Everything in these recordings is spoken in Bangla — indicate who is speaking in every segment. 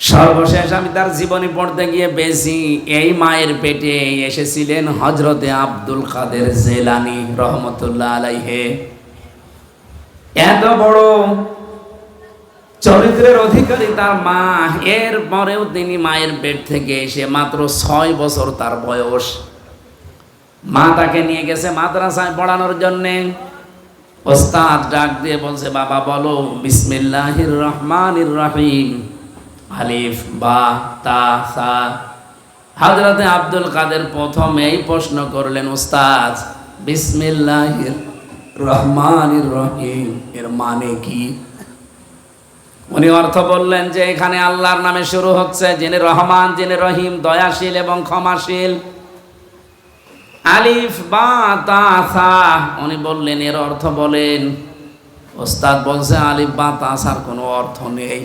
Speaker 1: সর্বশেষ আমি তার জীবনী পড়তে গিয়ে বেশি এই মায়ের পেটে এসেছিলেন হযরতে আব্দুল কাদের জিলানী রহমতুল্লাহ আলাইহি। এত বড় চরিত্রের অধিকারী তার মা, এর পরেও তিনি মায়ের পেট থেকে এসে মাত্র 6 বছর তার বয়স, মা তাকে নিয়ে গেছে মাদ্রাসায় পড়ানোর জন্যে। ওস্তাদ ডাক দিয়ে বলছে, বাবা বলো বিসমিল্লাহির রহমানির রহিম, আলিফ বা তা সা। হযরতে আব্দুল কাদের প্রথমেই প্রশ্ন করলেন, উস্তাদ বিসমিল্লাহির রহমানির রহিম এর মানে কি? উনি অর্থ বললেন যে এখানে আল্লাহর নামে শুরু হচ্ছে, যিনি রহমান, যিনি রহিম, দয়াশীল এবং ক্ষমাশীল। আলিফ বা তা সা, উনি বললেন এর অর্থ বলেন। ওস্তাদ বলছে আলিফ বা তা সার কোনো অর্থ নেই।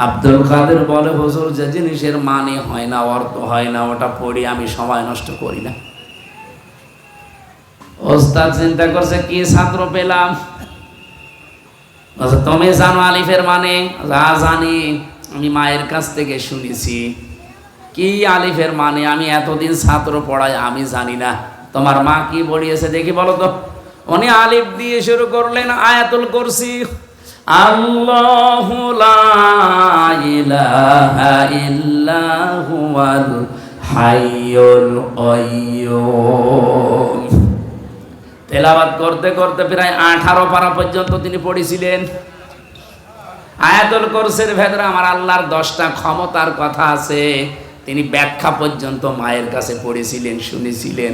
Speaker 1: আব্দুল কাদের বলে, হুজুর যে জিনিসের মানে হয় না, অর্থ হয় না, ওটা পড়ি আমি সময় নষ্ট করি না। ওস্তাদ চিন্তা করছে কি ছাত্র পেলাম। তুমি জানো আলিফের মানে? যা জানি, আমি মায়ের কাছ থেকে শুনেছি। কি আলিফের মানে? আমি এতদিন ছাত্র পড়াই, আমি জানি না। তোমার মা কি পড়িয়েছে দেখি বলো তো। উনি আলিফ দিয়ে শুরু করলেন আয়াতুল কুরসি। আল্লাহু লা ইলাহা ইল্লা হুয়াল হাইয়ুল কাইয়্যুম। তেলাওয়াত করতে করতে প্রায় 18 পারা পর্যন্ত তিনি পড়েছিলেন। আয়াতুল কুরসির ভেতরে আমার আল্লাহর 10টা ক্ষমতার কথা আছে, তিনি ব্যাখ্যা পর্যন্ত মায়ের কাছে পড়েছিলেন, শুনেছিলেন।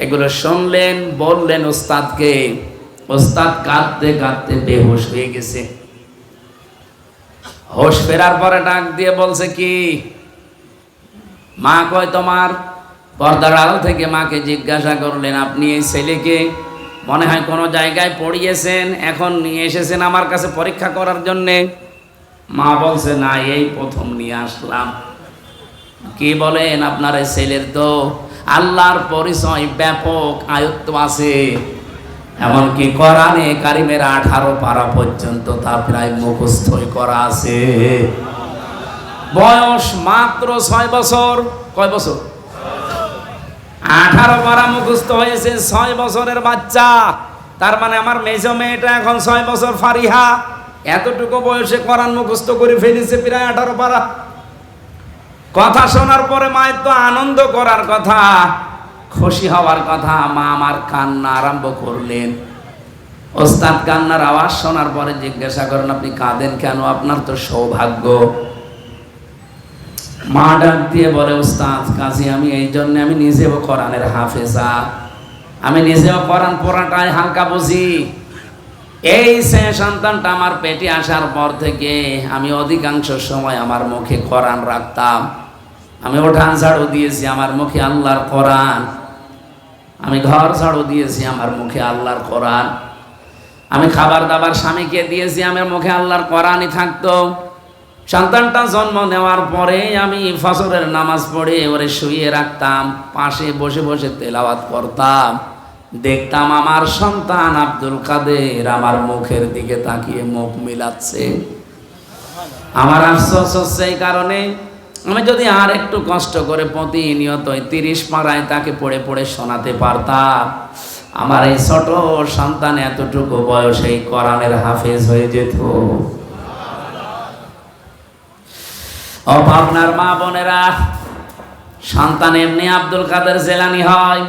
Speaker 1: এগুলো শুনলেন, বললেন ওস্তাদকে। ওস্তাদ কাঁদতে কাঁদতে বেহুশ হয়ে গেছে। হোশ ফেরার পরে ডাক দিয়ে বলছে, কি মা কয় তোমার? পর্দার আড়াল থেকে মাকে জিজ্ঞাসা করলেন, আপনি এই ছেলেকে মনে হয় কোনো জায়গায় পড়িয়েছেন, এখন নিয়ে এসেছেন আমার কাছে পরীক্ষা করার জন্যে? মা বলছে, না, এই প্রথম নিয়ে আসলাম। কি বলেন? আপনার এই ছেলের তো আল্লাহর পরিচয় ব্যাপক আয়ত্ত আছে, এমনকি কোরআনে কারিমের 18 পারা পর্যন্ত তা প্রায় মুখস্থই করা আছে। বয়স মাত্র 6 বছর। কয় বছর? 18 পারা মুখস্থ হয়েছে 6 বছরের বাচ্চা। তার মানে আমার মেজো মেয়েটা এখন 6 বছর ফারিহা, এতটুকু বয়সে কোরআন মুখস্থ করে ফেলেছে প্রায় 18 পারা। কথা শোনার পরে মায়ের তো আনন্দ করার কথা, খুশি হওয়ার কথা। মা আমার কান্না আরম্ভ করলেন। ওস্তাদ কান্নার আওয়াজ শোনার পরে জিজ্ঞাসা করেন, আপনি কাঁদেন কেন? আপনার তো সৌভাগ্য। মা ডাক দিয়ে বলে, ওস্তাদ কাজী আমি এই জন্য, আমি নিজেও কোরআনের হাফেজা, আমি নিজেও কোরআন পড়াটাই হালকা বুঝি। এই সন্তানটা আমার পেটে আসার পর থেকে আমি অধিকাংশ সময় আমার মুখে কোরআন রাখতাম। আমি উঠান ঝাড়ু দিয়েছি, আমার মুখে আল্লাহর কোরআন। আমি ঘর ঝাড়ু দিয়েছি, আমার মুখে আল্লাহর কোরআন। আমি খাবার দাবার স্বামীকে দিয়েছি, আমার মুখে আল্লাহর কোরআনই থাকতো। সন্তানটা জন্ম নেওয়ার পরে আমি ফজরের নামাজ পড়ে ওরে শুইয়ে রাখতাম, পাশে বসে বসে তেলাওয়াত করতাম। দেখতাম আমার সন্তান আব্দুল কাদের আমার মুখের দিকে তাকিয়ে মুখ মিলাচ্ছে। আমার আফসোস হচ্ছে এই কারণে, আমি যদি আর একটু কষ্ট করে প্রতিনিয়ত 30 পারায় তাকে পড়ে পড়ে শোনাতে পারতাম, আমার এই ছোট সন্তান এতটুকু বয়সেই কোরআনের হাফেজ হয়ে যেত। ও আপনার মা বোনেরা, সন্তান এমনি আব্দুল কাদের জিলানী হয়।